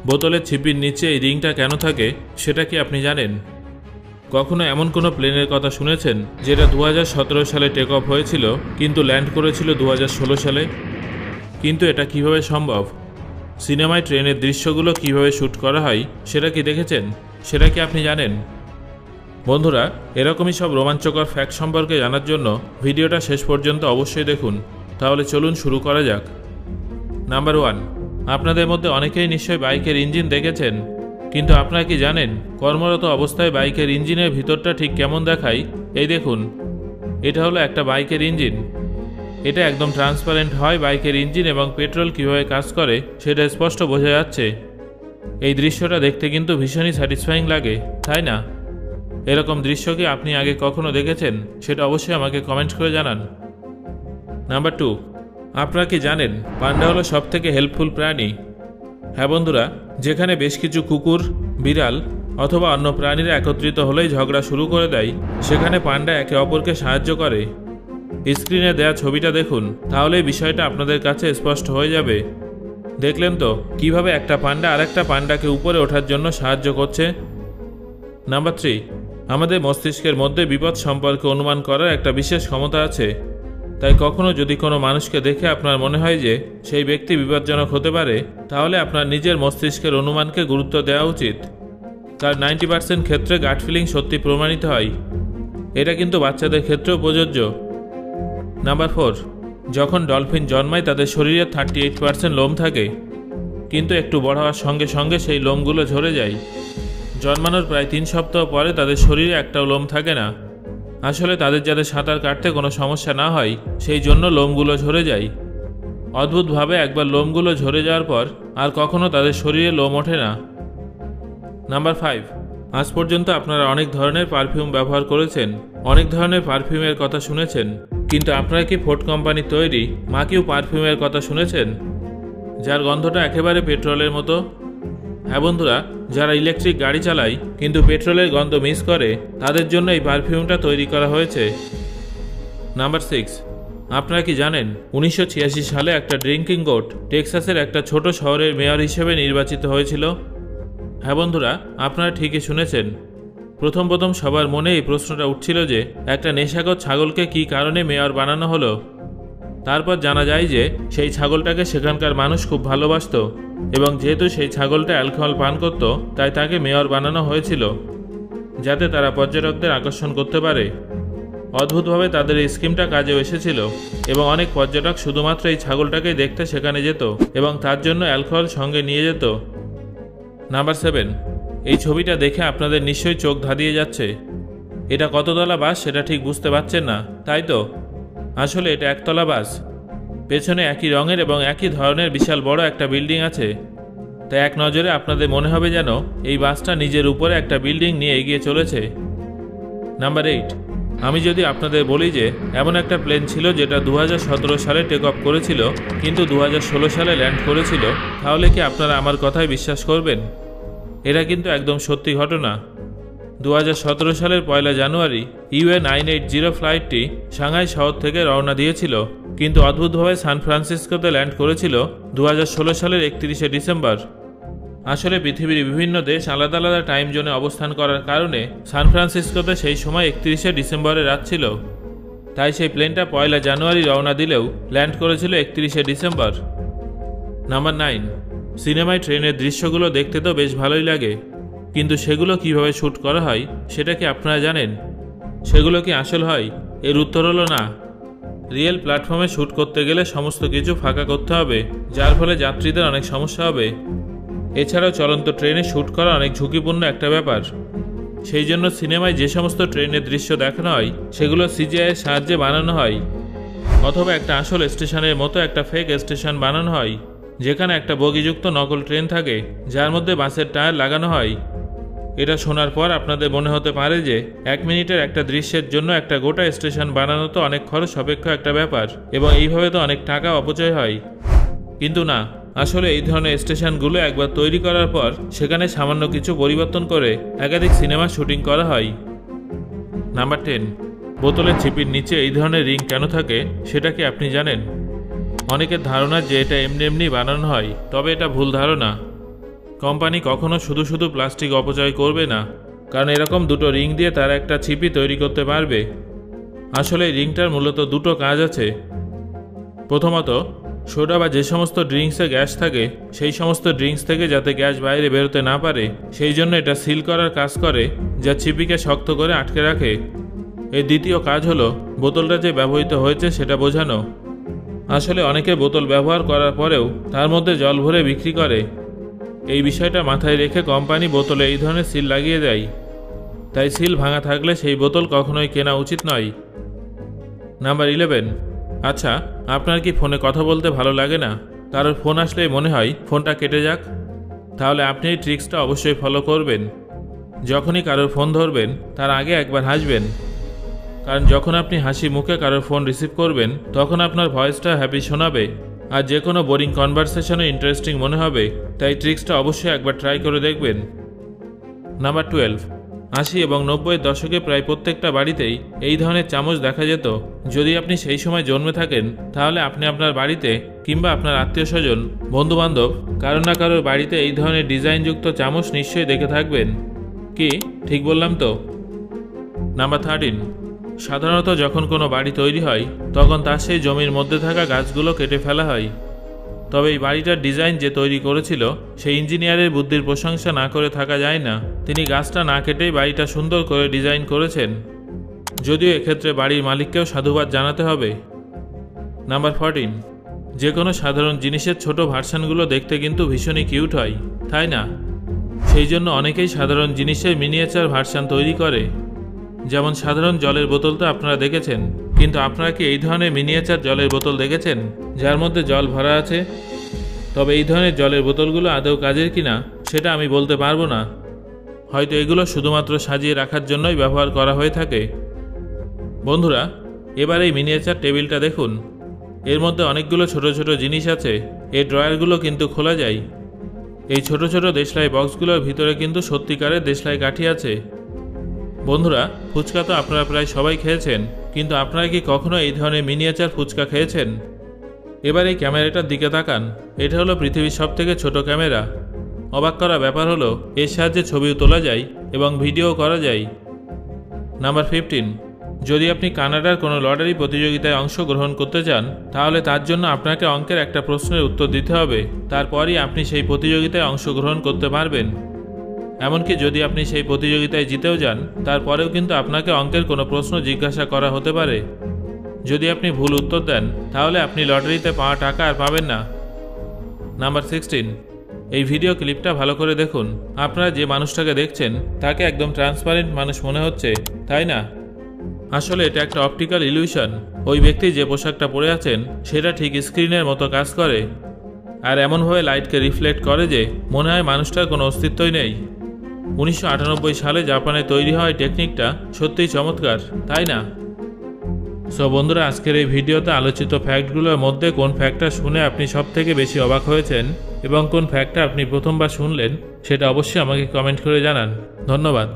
বোতলের ছিপির নিচে এই রিংটা কেন থাকে সেটা কি আপনি জানেন? কখনো এমন কোনো প্লেনের কথা শুনেছেন যেটা 2017 সালে টেক অফ হয়েছিল কিন্তু ল্যান্ড করেছিল 2016 সালে? কিন্তু এটা কিভাবে সম্ভব? সিনেমায় ট্রেনের দৃশ্যগুলো কিভাবে শ্যুট করা হয় সেটা কি দেখেছেন? সেটা কি আপনি জানেন? বন্ধুরা, এরকমই সব রোমাঞ্চকর ফ্যাক্ট সম্পর্কে জানার জন্য ভিডিওটা শেষ পর্যন্ত অবশ্যই দেখুন। তাহলে চলুন শুরু করা যাক। নাম্বার 1, আপনাদের মধ্যে অনেকেই নিশ্চয়ই বাইকের ইঞ্জিন দেখেছেন, কিন্তু আপনারা কি জানেন কর্মরত অবস্থায় বাইকের ইঞ্জিনের ভিতরটা ঠিক কেমন দেখায়? এই দেখুন, এটা হলো একটা বাইকের ইঞ্জিন। এটা একদম ট্রান্সপারেন্ট হয়। বাইকের ইঞ্জিন এবং পেট্রোল কিভাবে কাজ করে সেটা স্পষ্ট বোঝা যাচ্ছে। এই দৃশ্যটা দেখতে কিন্তু ভীষণই স্যাটিসফাইং লাগে, তাই না? এরকম দৃশ্য কি আপনি আগে কখনো দেখেছেন? সেটা অবশ্যই আমাকে কমেন্ট করে জানান। নাম্বার 2, আপনারা কি জানেন পান্ডা হলো সবথেকে হেল্পফুল প্রাণী? হ্যাঁ বন্ধুরা, যেখানে বেশ কিছু কুকুর, বিড়াল অথবা অন্য প্রাণীরা একত্রিত হলেই ঝগড়া শুরু করে দেয়, সেখানে পান্ডা একে অপরকে সাহায্য করে। স্ক্রিনে দেয়া ছবিটা দেখুন, তাহলেই বিষয়টা আপনাদের কাছে স্পষ্ট হয়ে যাবে। দেখলেন তো কিভাবে একটা পান্ডা আরেকটা পান্ডাকে উপরে ওঠার জন্য সাহায্য করছে। নাম্বার 3, আমাদের মস্তিষ্কের মধ্যে বিপদ সম্পর্কে অনুমান করার একটা বিশেষ ক্ষমতা আছে। তাই কখনো যদি কোনো মানুষকে দেখে আপনার মনে হয় যে সেই ব্যক্তি বিপজ্জনক হতে পারে, তাহলে আপনার নিজের মস্তিষ্কের অনুমানকে গুরুত্ব দেওয়া উচিত। তার 90% ক্ষেত্রে গাট ফিলিং সত্যি প্রমাণিত হয়। এটা কিন্তু বাচ্চাদের ক্ষেত্রেও প্রযোজ্য। নাম্বার 4, যখন ডলফিন জন্মায় তাদের শরীরে 38% লোম থাকে, কিন্তু একটু বড় হওয়ার সঙ্গে সঙ্গে সেই লোমগুলো ঝরে যায়। জন্মানোর প্রায় 3 সপ্তাহ পরে তাদের শরীরে একটাও লোম থাকে না। আসলে তাদের যাতে সাঁতার কাটতে কোনো সমস্যা না হয় সেই জন্য লোমগুলো ঝরে যায়। অদ্ভুতভাবে একবার লোমগুলো ঝরে যাওয়ার পর আর কখনো তাদের শরীরে লোম ওঠে না। নাম্বার 5, আজ পর্যন্ত আপনারা অনেক ধরনের পারফিউম ব্যবহার করেছেন, অনেক ধরনের পারফিউমের কথা শুনেছেন, কিন্তু আপনারা কি ফোর্ড কোম্পানির তৈরি মাকিউ পারফিউমের কথা শুনেছেন, যার গন্ধটা একেবারে পেট্রোলের মতো? হ্যাঁ বন্ধুরা, যারা ইলেকট্রিক গাড়ি চালায় কিন্তু পেট্রোলের গন্ধ মিস করে, তাদের জন্য এই পারফিউমটা তৈরি করা হয়েছে। নাম্বার 6, আপনারা কি জানেন 1986 সালে একটা ড্রিঙ্কিং গোট টেক্সাসের একটা ছোট শহরের মেয়র হিসেবে নির্বাচিত হয়েছিল? হ্যাঁ বন্ধুরা, আপনারা ঠিকই শুনেছেন। প্রথম সবার মনে এই প্রশ্নটা উঠছিল যে একটা নেশাখোর ছাগলকে কী কারণে মেয়র বানানো হলো। তারপর জানা যায় যে সেই ছাগলটাকে সেখানকার মানুষ খুব ভালোবাসত, এবং যেহেতু সেই ছাগলটা অ্যালকোহল পান করত, তাই তাকে মেয়র বানানো হয়েছিল, যাতে তারা পর্যটকদের আকর্ষণ করতে পারে। অদ্ভুতভাবে তাদের এই স্কিমটা কাজেও এসেছিল, এবং অনেক পর্যটক শুধুমাত্র এই ছাগলটাকেই দেখতে সেখানে যেত এবং তার জন্য অ্যালকোহল সঙ্গে নিয়ে যেত। নাম্বার 7, এই ছবিটা দেখে আপনাদের নিশ্চয়ই চোখ ধাঁধিয়ে যাচ্ছে। এটা কততলা বাস সেটা ঠিক বুঝতে পারছেন না, তাই তো? আসলে এটা একতলা বাস। পেছনে একই রঙের এবং একই ধরনের বিশাল বড় একটা বিল্ডিং আছে। তাই এক নজরে আপনাদের মনে হবে যেন এই বাসটা নিজের উপরে একটা বিল্ডিং নিয়ে এগিয়ে চলেছে। নাম্বার 8, আমি যদি আপনাদের বলি যে এমন একটা প্লেন ছিল যেটা 2017 সালে টেক অফ করেছিল কিন্তু 2016 সালে ল্যান্ড করেছিল, তাহলে কি আপনারা আমার কথায় বিশ্বাস করবেন? এটা কিন্তু একদম সত্যি ঘটনা। 2017 সালের 1 জানুয়ারি UN 980 ফ্লাইটটি সাংহাই শহর থেকে রওনা দিয়েছিল, কিন্তু অদ্ভুতভাবে সান ফ্রান্সিসকোতে ল্যান্ড করেছিল 2016 সালের 31 ডিসেম্বর। আসলে পৃথিবীর বিভিন্ন দেশ আলাদা আলাদা টাইম জোনে অবস্থান করার কারণে সান ফ্রান্সিসকোতে সেই সময় 31 ডিসেম্বরের রাত ছিল। তাই সেই প্লেনটা 1 জানুয়ারি রওনা দিলেও ল্যান্ড করেছিল 31 ডিসেম্বর। নাম্বার 9, সিনেমায় ট্রেনের দৃশ্যগুলো দেখতে তো বেশ ভালোই লাগে, কিন্তু সেগুলো কিভাবে শ্যুট করা হয় সেটা কি আপনারা জানেন? সেগুলো কি আসল হয়? এর উত্তর হলো না। রিয়েল প্ল্যাটফর্মে শ্যুট করতে গেলে সমস্ত কিছু ফাঁকা করতে হবে, যার ফলে যাত্রীদের অনেক সমস্যা হবে। এছাড়াও চলন্ত ট্রেনে শ্যুট করা অনেক ঝুঁকিপূর্ণ একটা ব্যাপার। সেই জন্য সিনেমায় যে সমস্ত ট্রেনের দৃশ্য দেখানো হয় সেগুলো CGI এর সাহায্যে বানানো হয়, অথবা একটা আসল স্টেশনের মতো একটা ফেক স্টেশন বানানো হয়, যেখানে একটা বগিযুক্ত নকল ট্রেন থাকে যার মধ্যে বাসের টায়ার লাগানো হয়। এটা শোনার পর আপনাদের মনে হতে পারে যে 1 মিনিটের একটা দৃশ্যের জন্য একটা গোটা স্টেশন বানানো তো অনেক খরচ সাপেক্ষ একটা ব্যাপার, এবং এইভাবে তো অনেক টাকা অপচয় হয়। কিন্তু না, আসলে এই ধরনের স্টেশনগুলো একবার তৈরি করার পর সেখানে সামান্য কিছু পরিবর্তন করে একাধিক সিনেমা শুটিং করা হয়। নাম্বার 10, বোতলের ছিপির নিচে এই ধরনের রিং কেন থাকে সেটা কি আপনি জানেন? অনেকের ধারণা যে এটা এমনি এমনি বানানো হয়, তবে এটা ভুল ধারণা। কোম্পানি কখনো শুধু শুধু প্লাস্টিক অপচয় করবে না, কারণ এরকম দুটো রিং দিয়ে তারা একটা ছিপি তৈরি করতে পারবে। আসলে এই রিংটার মূলত দুটো কাজ আছে। প্রথমত, সোডা বা যে সমস্ত ড্রিঙ্কসে গ্যাস থাকে সেই সমস্ত ড্রিঙ্কস থেকে যাতে গ্যাস বাইরে বেরোতে না পারে সেই জন্য এটা সিল করার কাজ করে, যা ছিপিকে শক্ত করে আটকে রাখে। এর দ্বিতীয় কাজ হলো বোতলটা যে ব্যবহৃত হয়েছে সেটা বোঝানো। আসলে অনেকে বোতল ব্যবহার করার পরেও তার মধ্যে জল ভরে বিক্রি করে। এই বিষয়টা মাথায় রেখে কোম্পানি বোতলে এই ধরনের সিল লাগিয়ে দেয়। তাই সিল ভাঙা থাকলে সেই বোতল কখনোই কেনা উচিত নয়। নাম্বার 11। আচ্ছা, আপনার কি ফোনে কথা বলতে ভালো লাগে না? কারোর ফোন আসলেই মনে হয় ফোনটা কেটে যাক? তাহলে আপনি এই ট্রিক্সটা অবশ্যই ফলো করবেন। যখনই কারোর ফোন ধরবেন তার আগে একবার হাসবেন, কারণ যখন আপনি হাসি মুখে কারোর ফোন রিসিভ করবেন তখন আপনার ভয়েসটা হ্যাপি শোনাবে আর যে কোনো বোরিং কনভারসেশনও ইন্টারেস্টিং মনে হবে। তাই ট্রিক্সটা অবশ্যই একবার ট্রাই করে দেখবেন। নাম্বার 12। 80 এবং 90-এর দশকে প্রায় প্রত্যেকটা বাড়িতেই এই ধরনের চামচ দেখা যেত। যদি আপনি সেই সময় জন্মে থাকেন তাহলে আপনি আপনার বাড়িতে কিংবা আপনার আত্মীয় স্বজন, বন্ধুবান্ধব কারো না কারোর বাড়িতে এই ধরনের ডিজাইনযুক্ত চামচ নিশ্চয়ই দেখে থাকবেন। কি ঠিক বললাম তো? নাম্বার 13। সাধারণত যখন কোনো বাড়ি তৈরি হয় তখন তার সেই জমির মধ্যে থাকা গাছগুলো কেটে ফেলা হয়। তবে এই বাড়িটার ডিজাইন যে তৈরি করেছিল সেই ইঞ্জিনিয়ারের বুদ্ধির প্রশংসা না করে থাকা যায় না। তিনি গাছটা না কেটেই বাড়িটা সুন্দর করে ডিজাইন করেছেন। যদিও এক্ষেত্রে বাড়ির মালিককেও সাধুবাদ জানাতে হবে। নাম্বার 14। যে কোনো সাধারণ জিনিসের ছোট ভার্সানগুলো দেখতে কিন্তু ভীষণই কিউট হয়, তাই না? সেই জন্য অনেকেই সাধারণ জিনিসের মিনিয়েচার ভার্সান তৈরি করে। যেমন সাধারণ জলের বোতল তো আপনারা দেখেছেন, কিন্তু আপনারা কি এই ধরনের মিনিয়েচার জলের বোতল দেখেছেন যার মধ্যে জল ভরা আছে? তবে এই ধরনের জলের বোতলগুলো আদৌ কাজের কিনা সেটা আমি বলতে পারবো না। হয়তো এগুলো শুধুমাত্র সাজিয়ে রাখার জন্যই ব্যবহার করা হয়ে থাকে। বন্ধুরা, এবার এই মিনিয়েচার টেবিলটা দেখুন। এর মধ্যে অনেকগুলো ছোট ছোট জিনিস আছে। এই ড্রয়ারগুলো কিন্তু খোলা যায়। এই ছোট ছোট দেশলাই বক্সগুলোর ভিতরে কিন্তু সত্যিকারের দেশলাই কাঠি আছে। বন্ধুরা, ফুচকা তো আপনারা প্রায় সবাই খেয়েছেন, কিন্তু আপনারা কি কখনো এই ধরনের মিনিয়েচার ফুচকা খেয়েছেন? এবার এই ক্যামেরাটার দিকে তাকান। এটা হলো পৃথিবীর সবথেকে ছোট ক্যামেরা। অবাক করা ব্যাপার হলো এর সাহায্যে ছবিও তোলা যায় এবং ভিডিও করা যায়। নাম্বার 15। যদি আপনি কানাডার কোনো লটারি প্রতিযোগিতায় অংশগ্রহণ করতে চান তাহলে তার জন্য আপনাকে অঙ্কের একটা প্রশ্নের উত্তর দিতে হবে। তারপরই আপনি সেই প্রতিযোগিতায় অংশগ্রহণ করতে পারবেন। এমনকি যদি আপনি সেই প্রতিযোগিতায় জিতেও যান তারপরেও কিন্তু আপনাকে অঙ্কের কোনো প্রশ্ন জিজ্ঞাসা করা হতে পারে। যদি আপনি ভুল উত্তর দেন তাহলে আপনি লটারিতে পাওয়া টাকা আর পাবেন না। নাম্বার 16। এই ভিডিও ক্লিপটা ভালো করে দেখুন। আপনারা যে মানুষটাকে দেখছেন তাকে একদম ট্রান্সপারেন্ট মানুষ মনে হচ্ছে, তাই না? আসলে এটা একটা অপটিক্যাল ইলিউশন। ওই ব্যক্তি যে পোশাকটা পরে আছেন সেটা ঠিক স্ক্রিনের মতো কাজ করে আর এমনভাবে লাইটকে রিফ্লেক্ট করে যে মনে হয় মানুষটার কোনো অস্তিত্বই নেই। 1998 সালে জাপানে তৈরি হয় টেকনিকটা সত্যিই চমৎকার, তাই না? সো বন্ধুরা, আজকের এই ভিডিওতে আলোচিত ফ্যাক্টগুলোর মধ্যে কোন ফ্যাক্টটা শুনে আপনি সবথেকে বেশি অবাক হয়েছেন এবং কোন ফ্যাক্টটা আপনি প্রথমবার শুনলেন সেটা অবশ্যই আমাকে কমেন্ট করে জানান। ধন্যবাদ।